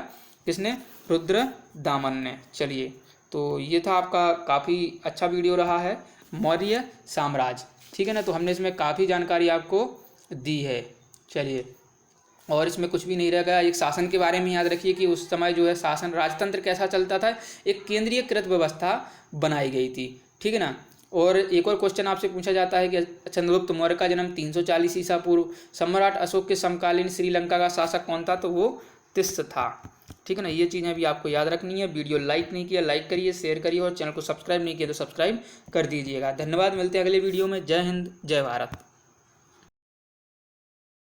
किसने? रुद्रदामन ने। चलिए तो ये था आपका काफ़ी अच्छा वीडियो रहा है, मौर्य साम्राज्य, ठीक है ना। तो हमने इसमें काफ़ी जानकारी आपको दी है। चलिए, और इसमें कुछ भी नहीं रह गया। एक शासन के बारे में याद रखिए कि उस समय जो है शासन राजतंत्र कैसा चलता था, एक केंद्रीयकृत व्यवस्था बनाई गई थी, ठीक है ना। और एक और क्वेश्चन आपसे पूछा जाता है कि चंद्रगुप्त मौर्य का जन्म 340 ईसा पूर्व, सम्राट अशोक के समकालीन श्रीलंका का शासक कौन था? तो वो तिस्स था, ठीक है ना। ये चीज़ें भी आपको याद रखनी है। वीडियो लाइक नहीं किया, लाइक करिए, शेयर करिए, और चैनल को सब्सक्राइब नहीं किया तो सब्सक्राइब कर दीजिएगा। धन्यवाद, मिलते हैं अगले वीडियो में। जय हिंद, जय भारत।